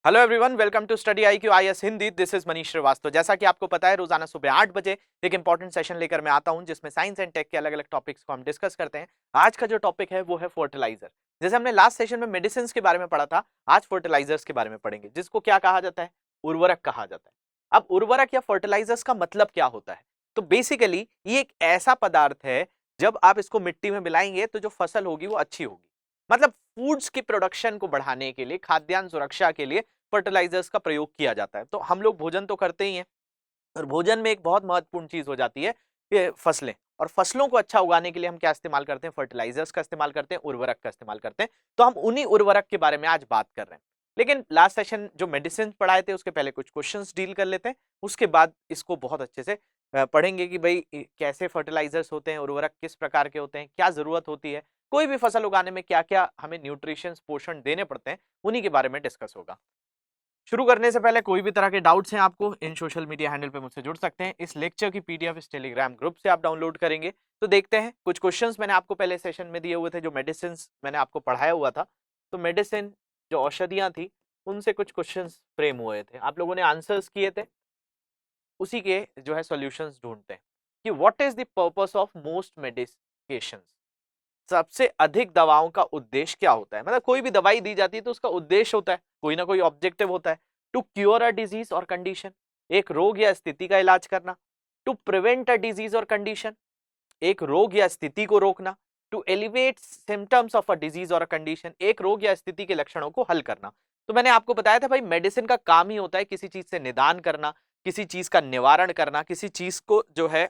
Hello everyone, welcome to study IQ IAS Hindi. This is Manish Shrivastava. जैसा कि आपको पता है, रोजाना सुबह 8 बजे एक इंपॉर्टेंट सेशन लेकर मैं आता हूं जिसमें साइंस एंड टेक के अलग अलग टॉपिक्स को हम डिस्कस करते हैं। आज का जो टॉपिक है वो है फर्टिलाइजर। जैसे हमने लास्ट सेशन में मेडिसिन के बारे में पढ़ा था, आज फर्टिलाइजर्स के बारे में पढ़ेंगे, जिसको क्या कहा जाता है? उर्वरक कहा जाता है। अब उर्वरक या फर्टिलाइजर्स का मतलब क्या होता है? तो बेसिकली ये एक ऐसा पदार्थ है, जब आप इसको मिट्टी में मिलाएंगे तो जो फसल होगी वो अच्छी होगी। मतलब फूड्स की प्रोडक्शन को बढ़ाने के लिए, खाद्यान्न सुरक्षा के लिए फर्टिलाइजर्स का प्रयोग किया जाता है। तो हम लोग भोजन तो करते ही हैं, और भोजन में एक बहुत महत्वपूर्ण चीज हो जाती है ये फसलें। और फसलों को अच्छा उगाने के लिए हम क्या इस्तेमाल करते हैं? फर्टिलाइजर्स का इस्तेमाल करते हैं, उर्वरक का इस्तेमाल करते हैं। तो हम उन्हीं उर्वरक के बारे में आज बात कर रहे हैं। लेकिन लास्ट सेशन जो मेडिसिन पढ़ाए थे उसके पहले कुछ क्वेश्चंस डील कर लेते हैं, उसके बाद इसको बहुत अच्छे से पढ़ेंगे कि भाई कैसे फर्टिलाइजर्स होते हैं, उर्वरक किस प्रकार के होते हैं, क्या जरूरत होती है, कोई भी फसल उगाने में क्या क्या हमें न्यूट्रिशन पोषण देने पड़ते हैं, उन्हीं के बारे में डिस्कस होगा। शुरू करने से पहले कोई भी तरह के डाउट्स हैं आपको, इन सोशल मीडिया हैंडल पे मुझसे जुड़ सकते हैं। इस लेक्चर की पीडीएफ इस टेलीग्राम ग्रुप से आप डाउनलोड करेंगे। तो देखते हैं, कुछ क्वेश्चंस मैंने आपको पहले सेशन में दिए हुए थे, जो मेडिसिन मैंने आपको पढ़ाया हुआ था। तो मेडिसिन जो औषधियां थी, उनसे कुछ क्वेश्चंस फ्रेम हुए थे, आप लोगों ने आंसर्स किए थे, उसी के जो है सॉल्यूशंस ढूंढते हैं कि what is the purpose of most medications. सबसे अधिक दवाओं का उद्देश्य क्या होता है? मतलब कोई भी दवाई दी जाती है तो उसका उद्देश्य होता है, कोई ना कोई ऑब्जेक्टिव होता है। टू क्योर अ डिजीज और कंडीशन, एक रोग या स्थिति का इलाज करना। टू प्रिवेंट अ डिजीज और कंडीशन, एक रोग या स्थिति को रोकना। To elevate symptoms of a disease और कंडीशन, एक रोग या स्थिति के लक्षणों को हल करना। तो मैंने आपको बताया था भाई, मेडिसिन का काम ही होता है किसी चीज से निदान करना, किसी चीज का निवारण करना, किसी चीज को जो है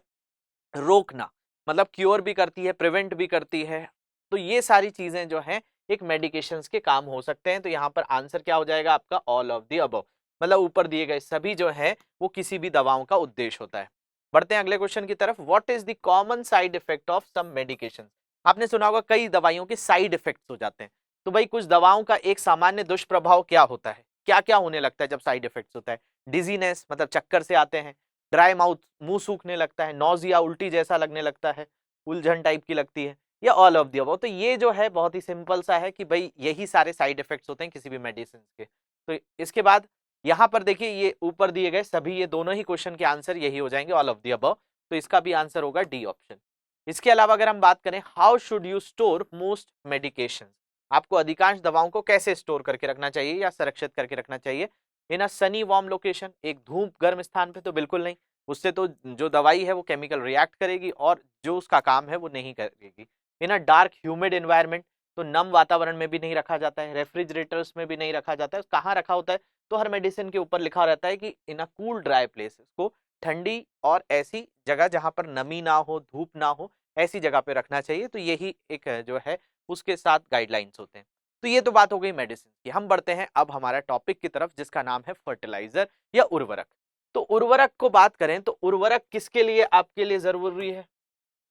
रोकना। मतलब क्योर भी करती है, प्रिवेंट भी करती है। तो ये सारी चीजें जो हैं एक मेडिकेशंस के काम हो सकते हैं। तो यहाँ पर आंसर क्या हो जाएगा आपका? All of the above. मतलब ऊपर दिए गए सभी जो है वो किसी भी दवाओं का उद्देश्य होता है। बढ़ते हैं अगले क्वेश्चन की तरफ। What is the common side effect of some medication? आपने सुना होगा कई दवाइयों के साइड इफेक्ट्स हो जाते हैं। तो भाई कुछ दवाओं का एक सामान्य दुष्प्रभाव क्या होता है? क्या क्या होने लगता है जब साइड इफेक्ट्स होता है? डिजीनेस, मतलब चक्कर से आते हैं। ड्राई माउथ, मुंह सूखने लगता है। नोजिया, उल्टी जैसा लगने लगता है, उलझन टाइप की लगती है, या ऑल ऑफ द अबव। तो ये जो है बहुत ही सिंपल सा है कि भाई यही सारे साइड इफेक्ट्स होते हैं किसी भी मेडिसिन के। तो इसके बाद यहां पर देखिए, ये ऊपर दिए गए सभी, ये दोनों ही क्वेश्चन के आंसर यही हो जाएंगे, ऑल ऑफ द अबव। तो इसका भी आंसर होगा डी ऑप्शन। इसके अलावा अगर हम बात करें, how should you store most medication, आपको अधिकांश दवाओं को कैसे स्टोर करके रखना चाहिए या संरक्षित करके रखना चाहिए? इन अ सनी वार्म लोकेशन, एक धूप गर्म स्थान पे तो बिल्कुल नहीं, उससे तो जो दवाई है वो केमिकल रिएक्ट करेगी और जो उसका काम है वो नहीं करेगी। इन अ डार्क ह्यूमिड एनवायरनमेंट, तो नम वातावरण में भी नहीं रखा जाता है, रेफ्रिजरेटर्स में भी नहीं रखा जाता है। कहाँ रखा होता है? तो हर मेडिसिन के ऊपर लिखा रहता है कि इन अ कूल ड्राई प्लेस, को ठंडी और ऐसी जगह जहां पर नमी ना हो, धूप ना हो, ऐसी जगह पे रखना चाहिए। तो यही एक जो है उसके साथ गाइडलाइंस होते हैं। तो ये तो बात हो गई मेडिसिन की। हम बढ़ते हैं अब हमारा टॉपिक की तरफ, जिसका नाम है फर्टिलाइजर या उर्वरक। तो उर्वरक को बात करें तो उर्वरक किसके लिए आपके लिए जरूरी है?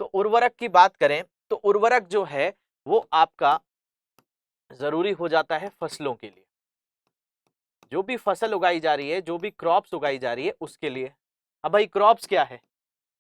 तो उर्वरक की बात करें तो उर्वरक जो है वो आपका जरूरी हो जाता है फसलों के लिए। जो भी फसल उगाई जा रही है, जो भी क्रॉप्स उगाई जा रही है, उसके लिए। अब भाई क्रॉप्स क्या है?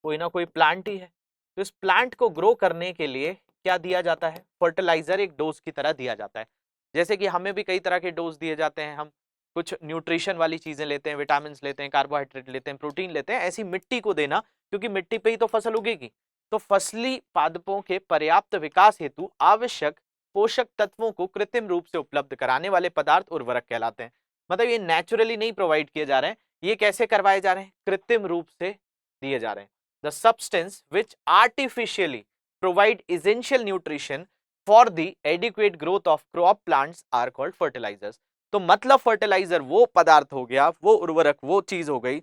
कोई ना कोई प्लांट ही है। तो इस प्लांट को ग्रो करने के लिए क्या दिया जाता है? फर्टिलाइजर एक डोज की तरह दिया जाता है। जैसे कि हमें भी कई तरह के डोज दिए जाते हैं, हम कुछ न्यूट्रिशन वाली चीजें लेते हैं, विटामिन लेते हैं, कार्बोहाइड्रेट लेते हैं, प्रोटीन लेते हैं। ऐसी मिट्टी को देना, क्योंकि मिट्टी पे ही तो फसल उगेगी। तो फसली पादपों के पर्याप्त विकास हेतु आवश्यक पोषक तत्वों को कृत्रिम रूप से उपलब्ध कराने वाले पदार्थ उर्वरक कहलाते हैं। मतलब ये नेचुरली नहीं प्रोवाइड किए जा रहे हैं, ये कैसे करवाए जा रहे हैं? कृत्रिम रूप से दिए जा रहे हैं। The substance which artificially provide essential nutrition for the adequate growth of crop plants are called fertilizers। तो मतलब फर्टिलाइजर वो पदार्थ हो गया, वो उर्वरक वो चीज हो गई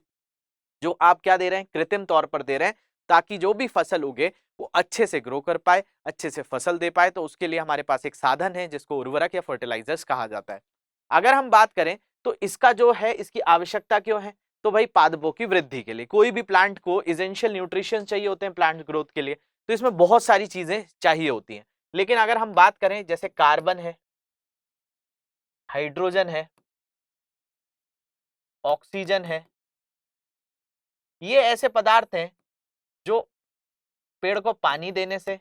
जो आप क्या दे रहे हैं? कृत्रिम तौर पर दे रहे हैं, ताकि जो भी फसल उगे वो अच्छे से ग्रो कर पाए, अच्छे से फसल दे पाए। तो उसके लिए हमारे पास एक साधन है जिसको उर्वरक या फर्टिलाइजर्स कहा जाता है। अगर हम बात करें तो इसका जो है, इसकी आवश्यकता क्यों है? तो भाई पादपों की वृद्धि के लिए। कोई भी प्लांट को इसेंशियल न्यूट्रिशन चाहिए होते हैं प्लांट ग्रोथ के लिए, तो इसमें बहुत सारी चीजें चाहिए होती हैं। लेकिन अगर हम बात करें, जैसे कार्बन है, हाइड्रोजन है, ऑक्सीजन है, ये ऐसे पदार्थ हैं जो पेड़ को पानी देने से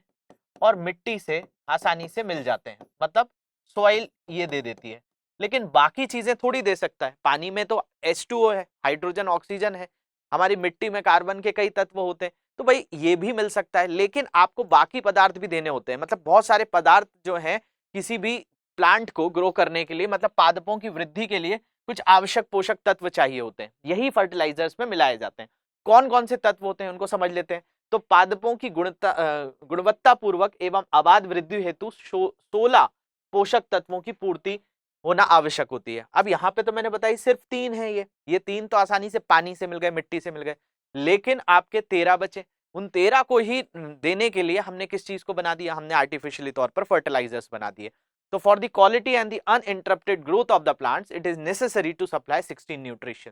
और मिट्टी से आसानी से मिल जाते हैं। मतलब सॉइल ये दे देती है। लेकिन बाकी चीजें थोड़ी दे सकता है। पानी में तो H2O है, हाइड्रोजन ऑक्सीजन है, हमारी मिट्टी में कार्बन के कई तत्व होते हैं, तो भाई ये भी मिल सकता है, लेकिन आपको बाकी पदार्थ भी देने होते हैं। मतलब बहुत सारे पदार्थ जो हैं किसी भी प्लांट को ग्रो करने के लिए, मतलब पादपों की वृद्धि के लिए कुछ आवश्यक पोषक तत्व चाहिए होते हैं, यही फर्टिलाइजर्स में मिलाए जाते हैं। कौन कौन से तत्व होते हैं उनको समझ लेते हैं। तो पादपों की गुणवत्ता पूर्वक एवं अबाध वृद्धि हेतु 16 पोषक तत्वों की पूर्ति होना आवश्यक होती है। अब यहाँ पे तो मैंने बताई सिर्फ 3 है, ये 3 तो आसानी से पानी से मिल गए, मिट्टी से मिल गए, लेकिन आपके 13 बचे। उन 13 को ही देने के लिए हमने किस चीज को बना दिया, हमने आर्टिफिशियली तौर पर फर्टिलाइजर्स बना दिए। तो for the quality and the uninterrupted growth of the plants it is necessary to supply 16 nutrition.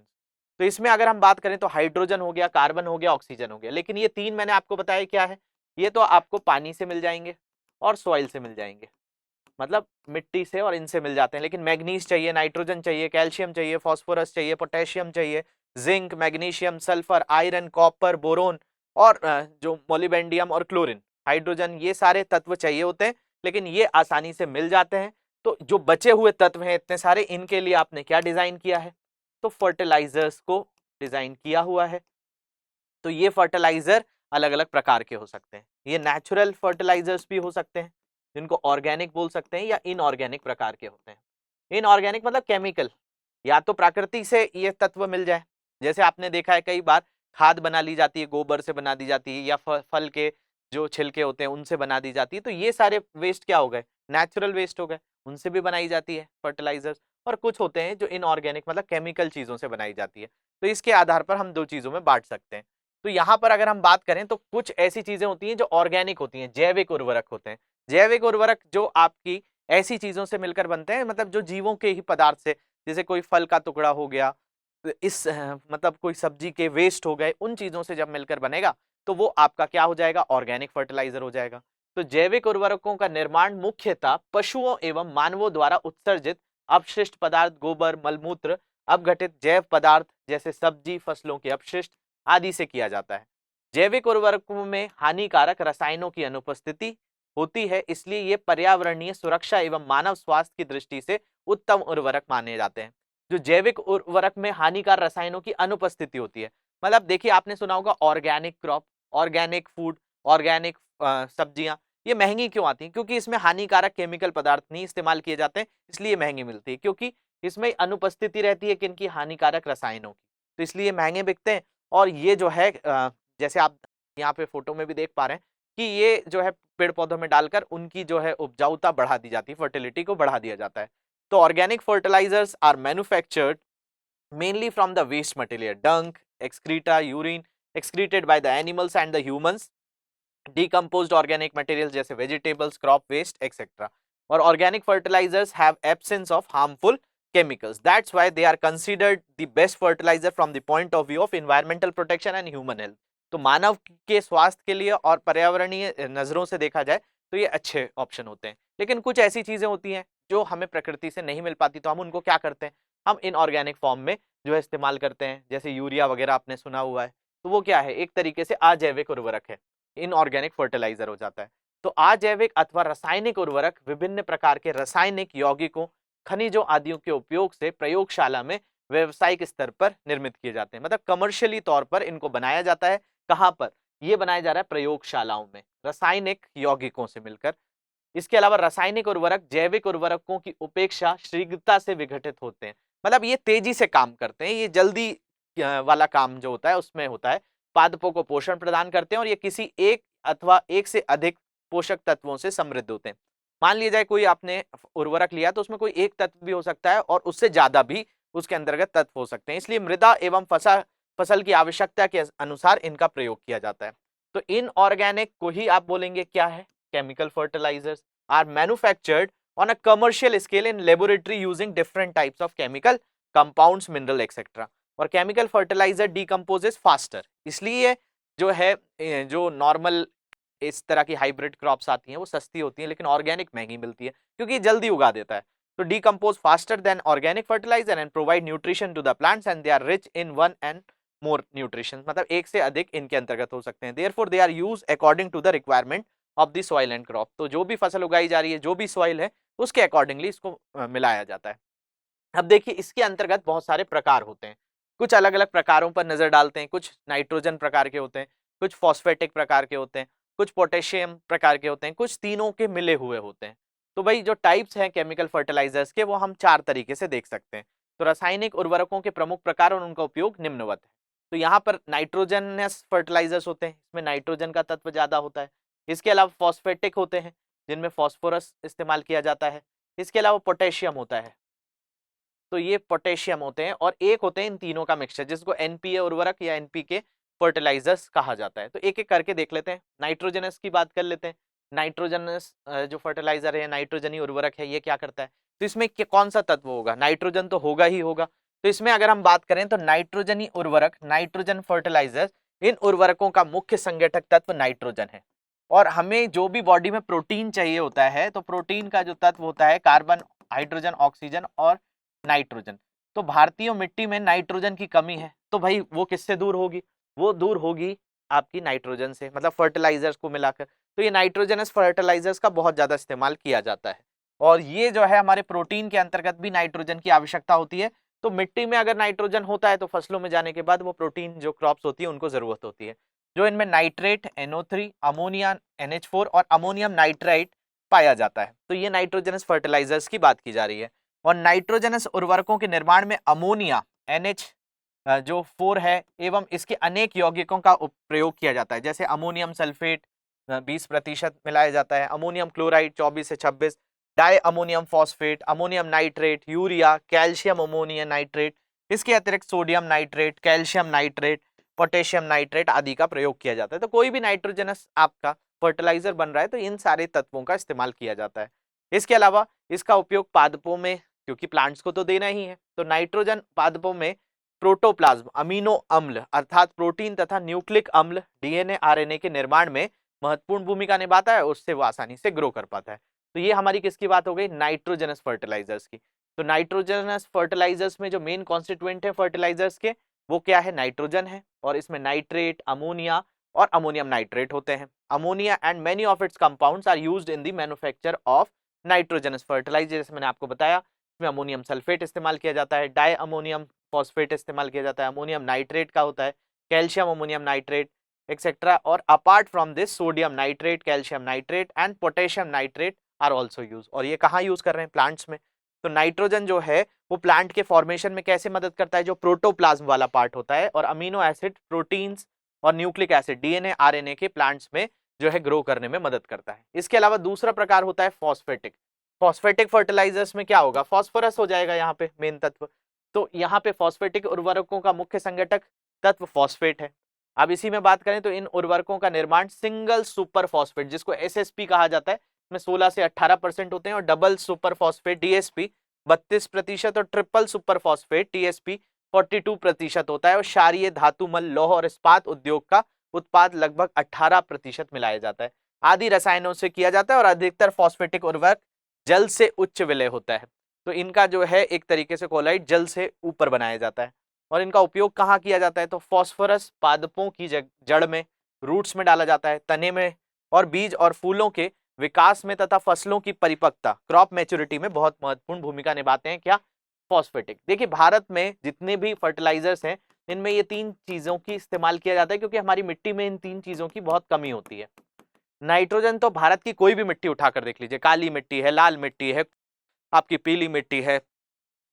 तो इसमें अगर हम बात करें तो हाइड्रोजन हो गया, कार्बन हो गया, ऑक्सीजन हो गया, लेकिन ये 3 मैंने आपको बताया क्या है, ये तो आपको पानी से मिल जाएंगे और सॉइल से मिल जाएंगे, मतलब मिट्टी से और इनसे मिल जाते हैं। लेकिन मैग्नीज चाहिए, नाइट्रोजन चाहिए, कैल्शियम चाहिए, फास्फोरस चाहिए, पोटेशियम चाहिए, zinc, magnesium, sulphur, iron, copper, boron और जो मोलिबेंडियम और क्लोरीन, हाइड्रोजन, ये सारे तत्व चाहिए होते हैं, लेकिन ये आसानी से मिल जाते हैं। तो जो बचे हुए तत्व हैं इतने सारे, इनके लिए आपने क्या डिजाइन किया है, तो फर्टिलाइजर्स को डिजाइन किया हुआ है। तो ये फर्टिलाइजर अलग अलग प्रकार के हो सकते हैं। ये नेचुरल फर्टिलाइजर्स भी हो सकते हैं, जिनको ऑर्गेनिक बोल सकते हैं, या इनऑर्गेनिक प्रकार के होते हैं। इनऑर्गेनिक मतलब केमिकल, या तो प्रकृति से ये तत्व मिल जाए, जैसे आपने देखा है कई बार खाद बना ली जाती है, गोबर से बना दी जाती है, या फल के जो छिलके होते हैं उनसे बना दी जाती है। तो ये सारे वेस्ट क्या हो गए, नेचुरल वेस्ट हो गए, उनसे भी बनाई जाती है फर्टिलाइजर्स। और कुछ होते हैं जो इनऑर्गेनिक मतलब केमिकल चीजों से बनाई जाती है। तो इसके आधार पर हम दो चीजों में बांट सकते हैं। तो यहाँ पर अगर हम बात करें तो कुछ ऐसी चीजें होती हैं जो ऑर्गेनिक होती हैं, जैविक उर्वरक होते हैं। जैविक उर्वरक जो आपकी ऐसी चीजों से मिलकर बनते हैं, मतलब जो जीवों के ही पदार्थ से, जैसे कोई फल का टुकड़ा हो गया, मतलब कोई सब्जी के वेस्ट हो गए, उन चीजों से जब मिलकर बनेगा तो वो आपका क्या हो जाएगा, ऑर्गेनिक फर्टिलाइजर हो जाएगा। तो जैविक उर्वरकों का निर्माण मुख्यतः पशुओं एवं मानवों द्वारा उत्सर्जित अपशिष्ट पदार्थ, गोबर, मलमूत्र, अपघटित जैव पदार्थ जैसे सब्जी फसलों के अपशिष्ट आदि से किया जाता है। जैविक उर्वरकों में हानिकारक रसायनों की अनुपस्थिति होती है, इसलिए ये पर्यावरणीय सुरक्षा एवं मानव स्वास्थ्य की दृष्टि से उत्तम उर्वरक माने जाते हैं। जो जैविक उर्वरक में हानिकारक रसायनों की अनुपस्थिति होती है, मतलब देखिए आपने सुना होगा organic crop, organic food, organic सब्जियां, ये महंगी क्यों आती हैं, क्योंकि इसमें हानिकारक केमिकल पदार्थ नहीं इस्तेमाल किए जाते हैं, इसलिए महंगी मिलती है, क्योंकि इसमें अनुपस्थिति रहती है किनकी, हानिकारक रसायनों की, तो इसलिए महंगे बिकते हैं। और ये जो है जैसे आप यहाँ पे फोटो में भी देख पा रहे हैं कि ये जो है पेड़ पौधों में डालकर उनकी जो है उपजाऊता बढ़ा दी जाती है, फर्टिलिटी को बढ़ा दिया जाता है। तो organic fertilisers are manufactured mainly from the waste material, dung, excreta, urine excreted by the animals and the humans, decomposed organic materials जैसे vegetables, crop waste, etc. और organic fertilizers have absence of harmful chemicals. That's why they are considered the best fertilizer from the point of view of environmental protection and human health. तो मानव के स्वास्थ्य के लिए और पर्यावरणीय नजरों से देखा जाए तो ये अच्छे ऑप्शन होते हैं। लेकिन कुछ ऐसी चीजें होती हैं जो हमें प्रकृति से नहीं मिल पाती, तो हम उनको क्या करते हैं, हम इनऑर्गेनिक फॉर्म में जो है इस्तेमाल करते हैं, जैसे यूरिया वगैरह आपने सुना हुआ है। तो वो क्या है, एक तरीके से अजैविक उर्वरक है, इनऑर्गेनिक फर्टिलाइजर हो जाता है। तो अजैविक अथवा रासायनिक उर्वरक विभिन्न प्रकार के रासायनिक यौगिकों, खनिजों आदियों के उपयोग से प्रयोगशाला में व्यवसायिक स्तर पर निर्मित किए जाते हैं, मतलब कमर्शियली तौर पर इनको बनाया जाता है। कहां पर ये बनाया जा रहा है, प्रयोगशालाओं में, रासायनिक यौगिकों से मिलकर। इसके अलावा रासायनिक उर्वरक जैविक उर्वरकों की उपेक्षा शीघ्रता से विघटित होते हैं, मतलब ये तेजी से काम करते हैं, ये जल्दी वाला काम जो होता है उसमें होता है, पादपों को पोषण प्रदान करते हैं और ये किसी एक अथवा एक से अधिक पोषक तत्वों से समृद्ध होते हैं। मान लिया जाए कोई आपने उर्वरक लिया तो उसमें कोई एक तत्व भी हो सकता है और उससे ज्यादा भी उसके अंतर्गत तत्व हो सकते हैं, इसलिए मृदा एवं फसल की आवश्यकता के अनुसार इनका प्रयोग किया जाता है। तो इनऑर्गेनिक को ही आप बोलेंगे क्या है, chemical fertilizers are manufactured on a commercial scale in laboratory using different types of chemical compounds, mineral etc. और chemical fertilizer decomposes faster, इसलिए जो है जो नॉर्मल इस तरह की हाइब्रिड क्रॉप्स आती हैं वो सस्ती होती हैं, लेकिन ऑर्गेनिक महंगी मिलती है क्योंकि जल्दी उगा देता है। तो decompose faster than organic fertilizer and provide nutrition to the plants and they are rich in one and more nutrition, मतलब एक से अधिक इनके अंतर्गत हो सकते हैं। therefore they are used according to the requirement of the soil and crop, तो जो भी फसल उगाई जा रही है, जो भी सॉइल है उसके अकॉर्डिंगली इसको मिलाया जाता है। अब देखिए इसके अंतर्गत बहुत सारे प्रकार होते हैं, कुछ अलग अलग प्रकारों पर नजर डालते हैं। कुछ नाइट्रोजन प्रकार के होते हैं, कुछ फॉस्फेटिक प्रकार के होते हैं, कुछ पोटेशियम प्रकार के होते हैं, कुछ तीनों के मिले हुए होते हैं। तो भाई जो टाइप्स हैं केमिकल फर्टिलाइजर्स के वो हम 4 तरीके से देख सकते हैं। तो रासायनिक उर्वरकों के प्रमुख प्रकार और उनका उपयोग निम्नवत है। तो यहाँ पर नाइट्रोजनस फर्टिलाइजर्स होते हैं, इसमें नाइट्रोजन का तत्व ज्यादा होता है। इसके अलावा फॉस्फेटिक होते हैं जिनमें फॉस्फोरस इस्तेमाल किया जाता है। इसके अलावा पोटेशियम होता है, तो ये पोटेशियम होते हैं, और एक होते हैं इन तीनों का मिक्सचर जिसको एनपीए उर्वरक या एनपीके फर्टिलाइजर्स कहा जाता है। तो एक एक करके देख लेते हैं। नाइट्रोजनस की बात कर लेते हैं। नाइट्रोजनस जो फर्टिलाइजर है, नाइट्रोजनी उर्वरक है, ये क्या करता है? तो इसमें कौन सा तत्व होगा? नाइट्रोजन तो होगा ही होगा। तो इसमें अगर हम बात करें तो नाइट्रोजनी उर्वरक, नाइट्रोजन फर्टिलाइजर, इन उर्वरकों का मुख्य संगठक तत्व नाइट्रोजन है। और हमें जो भी बॉडी में प्रोटीन चाहिए होता है, तो प्रोटीन का जो तत्व होता है कार्बन, हाइड्रोजन, ऑक्सीजन और नाइट्रोजन। तो भारतीय मिट्टी में नाइट्रोजन की कमी है, तो भाई वो किससे दूर होगी? वो दूर होगी आपकी नाइट्रोजन से, मतलब फर्टिलाइजर्स को मिलाकर। तो ये नाइट्रोजनस फर्टिलाइजर्स का बहुत ज्यादा इस्तेमाल किया जाता है। और ये जो है हमारे प्रोटीन के अंतर्गत भी नाइट्रोजन की आवश्यकता होती है। तो मिट्टी में अगर नाइट्रोजन होता है तो फसलों में जाने के बाद वो प्रोटीन जो क्रॉप्स होती है उनको जरूरत होती है। जो इनमें नाइट्रेट, NO3, अमोनिया, NH4 और अमोनियम नाइट्राइट पाया जाता है। तो ये नाइट्रोजनस फर्टिलाइजर्स की बात की जा रही है। और नाइट्रोजनस उर्वरकों के निर्माण में अमोनिया, NH जो 4 है, एवं इसके अनेक यौगिकों का प्रयोग किया जाता है। जैसे अमोनियम सल्फेट 20% मिलाया जाता है, अमोनियम क्लोराइड 24 से 26, di ammonium phosphate, ammonium nitrate, urea, calcium ammonium nitrate, इसके अतिरिक्त sodium nitrate, calcium nitrate, potassium nitrate आदि का प्रयोग किया जाता है। तो कोई भी नाइट्रोजनस आपका फर्टिलाइजर बन रहा है तो इन सारे तत्वों का इस्तेमाल किया जाता है। इसके अलावा इसका उपयोग पादपों में, क्योंकि प्लांट्स को तो देना ही है, तो नाइट्रोजन पादपों में प्रोटोप्लाज्म, अमीनो अम्ल अर्थात प्रोटीन तथा न्यूक्लिक अम्ल, DNA RNA के निर्माण में महत्वपूर्ण भूमिका निभाता है, उससे वो आसानी से ग्रो कर पाता है। तो ये हमारी किसकी बात हो गई? नाइट्रोजनस फर्टिलाइजर्स की। तो नाइट्रोजनस फर्टिलाइजर्स में जो मेन कॉन्स्टिट्यूएंट है फर्टिलाइजर्स के, वो क्या है? नाइट्रोजन है। और इसमें नाइट्रेट, अमोनिया और अमोनियम नाइट्रेट होते हैं। Ammonia and many of its compounds are used in the manufacture of nitrogenous fertiliser. जैसे मैंने आपको बताया, इसमें अमोनियम सल्फेट इस्तेमाल किया जाता है, डाई अमोनियम फॉस्फेट इस्तेमाल किया जाता है, अमोनियम नाइट्रेट का होता है, कैल्शियम अमोनियम नाइट्रेट एक्सेट्रा। और apart from this sodium nitrate, calcium nitrate and potassium nitrate are also use. और ये कहाँ यूज कर रहे हैं? प्लांट्स में। तो नाइट्रोजन जो है वो प्लांट के फॉर्मेशन में कैसे मदद करता है? जो प्रोटोप्लाज्म वाला पार्ट होता है, और अमीनो एसिड, प्रोटीन्स और न्यूक्लिक एसिड, DNA RNA के प्लांट्स में जो है ग्रो करने में मदद करता है। इसके अलावा दूसरा प्रकार होता है फॉस्फेटिक। फॉस्फेटिक फर्टिलाइजर्स में क्या होगा? फॉस्फोरस हो जाएगा यहाँ पे मेन तत्व। तो यहाँ पे फॉस्फेटिक उर्वरकों का मुख्य संगठक तत्व फॉस्फेट है। अब इसी में बात करें तो इन उर्वरकों का निर्माण सिंगल सुपर फॉस्फेट, जिसको SSP कहा जाता है, में 16 से 18% होते हैं, और डबल सुपर फॉस्फेट DSP 32% और ट्रिपल सुपर फॉस्फेट TSP 42% होता है। और क्षारीय धातु, मल, लौह और इस्पात उद्योग का उत्पाद लगभग 18% मिलाया जाता है। आदि रसायनों से किया जाता है, और अधिकतर फॉस्फेटिक उर्वरक जल से उच्च विलय होता है। तो इनका जो है एक तरीके से कोलाइड जल से ऊपर बनाया जाता है। और इनका उपयोग कहाँ किया जाता है? तो फॉस्फोरस पादपों की जड़ में, रूट्स में डाला जाता है, तने में, और बीज और फूलों के विकास में तथा फसलों की परिपक्वता, क्रॉप मैच्योरिटी में बहुत महत्वपूर्ण भूमिका निभाते हैं। क्या? फॉस्फेटिक। देखिए भारत में जितने भी फर्टिलाइजर्स हैं, इनमें ये 3 चीजों की इस्तेमाल किया जाता है, क्योंकि हमारी मिट्टी में इन 3 चीजों की बहुत कमी होती है। नाइट्रोजन तो भारत की कोई भी मिट्टी उठाकर देख लीजिए, काली मिट्टी है, लाल मिट्टी है, आपकी पीली मिट्टी है,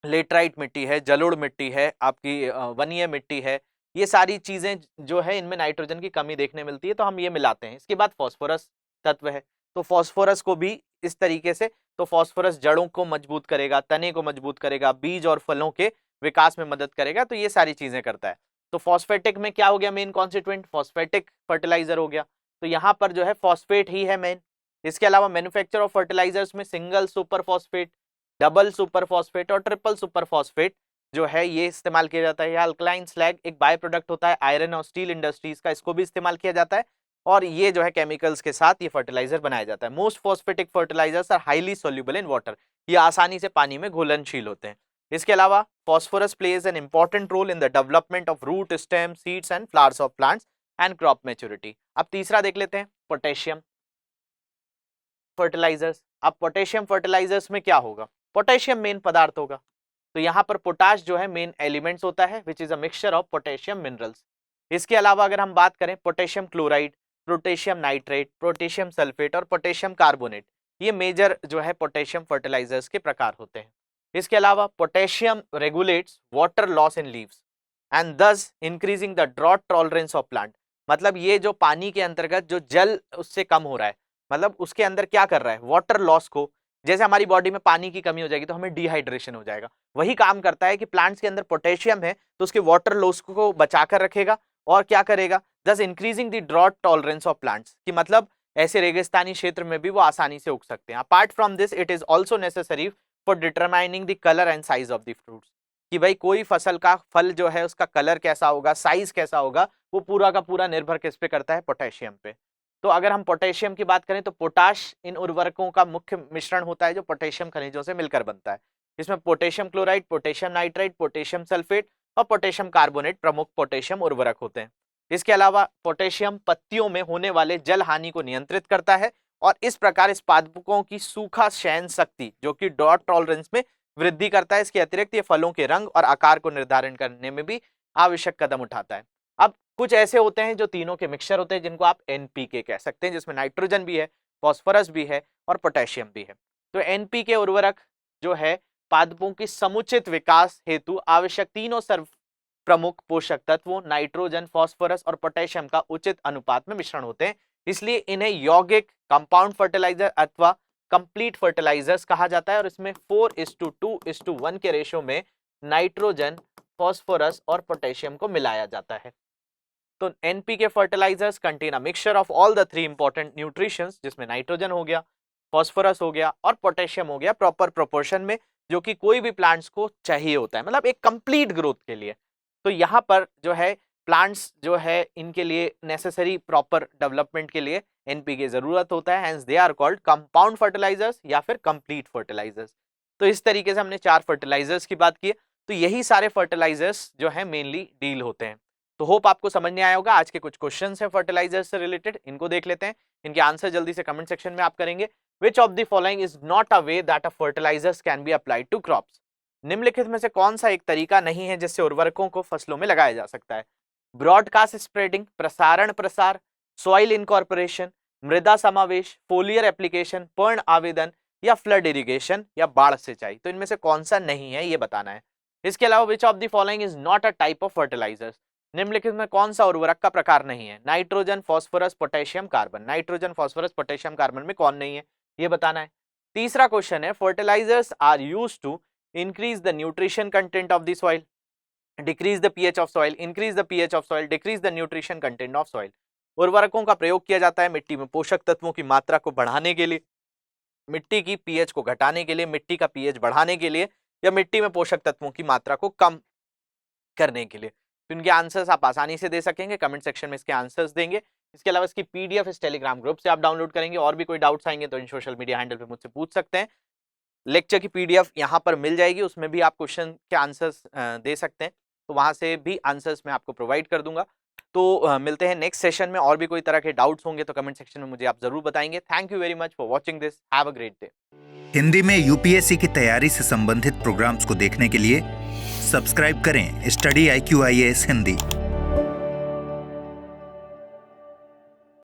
लेटराइट मिट्टी है, जलोढ़ मिट्टी है, आपकी वनीय मिट्टी है, ये सारी चीजें जो है इनमें नाइट्रोजन की कमी देखने मिलती है, तो हम ये मिलाते हैं। इसके बाद फॉस्फोरस तत्व है, तो फॉस्फोरस को भी इस तरीके से, तो फॉस्फोरस जड़ों को मजबूत करेगा, तने को मजबूत करेगा, बीज और फलों के विकास में मदद करेगा, तो ये सारी चीजें करता है। तो फॉस्फेटिक में क्या हो गया? मेन कॉन्स्टिट्यूएंट फॉस्फेटिक फर्टिलाइजर हो गया। तो यहाँ पर जो है फॉस्फेट ही है मेन। इसके अलावा मैन्युफैक्चर ऑफ फर्टिलाइजर्स में single super phosphate, double super phosphate और ट्रिपल सुपर फॉस्फेट जो है ये इस्तेमाल किया जाता है। अल्कलाइन स्लैग एक बाय प्रोडक्ट होता है आयरन और स्टील इंडस्ट्रीज का, इसको भी इस्तेमाल किया जाता है। और ये जो है केमिकल्स के साथ ये फर्टिलाइजर बनाया जाता है। Most phosphatic fertilisers are highly soluble in water, ये आसानी से पानी में घुलनशील होते हैं। इसके अलावा phosphorus plays an important role in the development of root, stem, seeds and flowers of plants and crop maturity. अब तीसरा देख लेते हैं, पोटेशियम फर्टिलाइजर्स। अब पोटेशियम फर्टिलाइजर्स में क्या होगा? पोटेशियम मेन पदार्थ होगा। तो यहाँ पर पोटाश जो है मेन एलिमेंट्स होता है which is a mixture of potassium minerals. इसके अलावा अगर हम बात करें potassium chloride, potassium nitrate, potassium sulphate और पोटेशियम कार्बोनेट, ये मेजर जो है पोटेशियम फर्टिलाइजर्स के प्रकार होते हैं। इसके अलावा potassium regulates water loss in leaves and thus increasing the drought tolerance of plant. मतलब ये जो पानी के अंतर्गत जो जल उससे कम हो रहा है, मतलब उसके अंदर क्या कर रहा है, वाटर लॉस को, जैसे हमारी बॉडी में पानी की कमी हो जाएगी तो हमें डिहाइड्रेशन हो जाएगा, वही काम करता है कि प्लांट्स के अंदर पोटेशियम है तो उसके वाटर लॉस को बचा कर रखेगा और क्या करेगा, thus increasing the drought tolerance of plants, कि मतलब ऐसे रेगिस्तानी क्षेत्र में भी वो आसानी से उग सकते हैं। Apart from this it is also necessary for determining the colour and size of the fruits, कि भाई कोई फसल का फल जो है उसका कलर कैसा होगा, साइज कैसा होगा, वो पूरा का पूरा निर्भर किस पे करता है, पोटेशियम पे। तो अगर हम पोटेशियम की बात करें तो पोटाश इन उर्वरकों का मुख्य मिश्रण होता है जो पोटेशियम खनिजों से मिलकर बनता है। इसमें potassium chloride, potassium nitrite, potassium sulphate और पोटेशियम कार्बोनेट प्रमुख पोटेशियम उर्वरक होते हैं। इसके अलावा पोटेशियम पत्तियों में होने वाले जल हानि को नियंत्रित करता है और इस प्रकार इस पादपों की सूखा सहन शक्ति जो कि ड्रॉट टॉलरेंस में वृद्धि करता है। इसके अतिरिक्त ये फलों के रंग और आकार को निर्धारण करने में भी आवश्यक कदम उठाता है। अब कुछ ऐसे होते हैं जो तीनों के मिक्सचर होते हैं जिनको आप एनपीके कह सकते हैं, जिसमें नाइट्रोजन भी है, फास्फोरस भी है और पोटेशियम भी है। तो एनपीके उर्वरक जो है पादपों की समुचित विकास हेतु आवश्यक तीनों सर्व प्रमुख पोषक तत्वों नाइट्रोजन, फास्फोरस और पोटेशियम का उचित अनुपात में मिश्रण होते हैं, इसलिए इन्हें यौगिक, कंपाउंड फर्टिलाइजर अथवा कंप्लीट फर्टिलाइजर्स कहा जाता है और इसमें 4:2:1 के रेशो में नाइट्रोजन, फास्फोरस और पोटेशियम को मिलाया जाता है। तो NPK fertilizers contain a mixture of all the 3 important nutritions, जिसमें नाइट्रोजन हो गया, फास्फोरस हो गया और पोटेशियम हो गया प्रॉपर प्रोपोर्शन में, जो कि कोई भी प्लांट्स को चाहिए होता है, मतलब एक कंप्लीट ग्रोथ के लिए। तो यहाँ पर जो है प्लांट्स जो है इनके लिए नेसेसरी प्रॉपर डेवलपमेंट के लिए एनपीके जरूरत होता है, hence they are called compound fertilizers या फिर कंप्लीट फर्टिलाइजर्स। तो इस तरीके से हमने 4 फर्टिलाइजर्स की बात की। तो यही सारे फर्टिलाइजर्स जो है मेनली डील होते हैं। तो होप आपको समझ में आया होगा। आज के कुछ क्वेश्चंस हैं फर्टिलाइजर्स से रिलेटेड, इनको देख लेते हैं। इनके आंसर जल्दी से कमेंट सेक्शन में आप करेंगे। Which of the following is not a way that a fertilizers can be applied to crops? निम्नलिखित में से कौन सा एक तरीका नहीं है जिससे उर्वरकों को फसलों में लगाया जा सकता है? ब्रॉडकास्ट स्प्रेडिंग, प्रसारण प्रसार, सॉइल इनकॉर्पोरेशन, मृदा समावेश, फोलियर एप्लीकेशन, पर्ण आवेदन या फ्लड इरिगेशन या बाढ़ सिंचाई। तो इनमें से कौन सा नहीं है ये बताना है। इसके अलावा which of the following is not a type of fertilizers? निम्नलिखित में कौन सा उर्वरक का प्रकार नहीं है? Nitrogen, phosphorus, potassium, carbon. Nitrogen, phosphorus, potassium, carbon में कौन नहीं है ये बताना है। तीसरा क्वेश्चन है fertilizers are used to increase the nutrition content of the soil, decrease the pH of soil, increase the pH of soil, decrease the nutrition content of soil। उर्वरकों का प्रयोग किया जाता है मिट्टी में पोषक तत्वों की मात्रा को बढ़ाने के लिए, मिट्टी की पीएच को घटाने के लिए, मिट्टी का पीएच बढ़ाने के लिए या मिट्टी में पोषक तत्वों की मात्रा को कम करने के लिए। तो इनके आंसर्स आप आसानी से दे सकेंगे, कमेंट सेक्शन में इसके आंसर्स देंगे। इसके अलावा इसकी पीडीएफ इस टेलीग्राम ग्रुप से आप डाउनलोड करेंगे। और भी कोई डाउट्स आएंगे तो इन सोशल मीडिया हैंडल पे मुझसे पूछ सकते हैं। लेक्चर की पीडीएफ यहाँ पर मिल जाएगी, उसमें भी आप क्वेश्चन के आंसर्स दे सकते हैं, तो वहां से भी आंसर्स मैं आपको प्रोवाइड कर दूंगा। तो मिलते हैं नेक्स्ट सेशन में। और भी कोई तरह के डाउट्स होंगे तो कमेंट सेक्शन में मुझे आप जरूर बताएंगे। Thank you very much for watching this. Have a great day. Hindi में यूपीएससी की तैयारी से संबंधित प्रोग्राम्स को देखने के लिए सब्सक्राइब करें स्टडी IQ IAS हिंदी।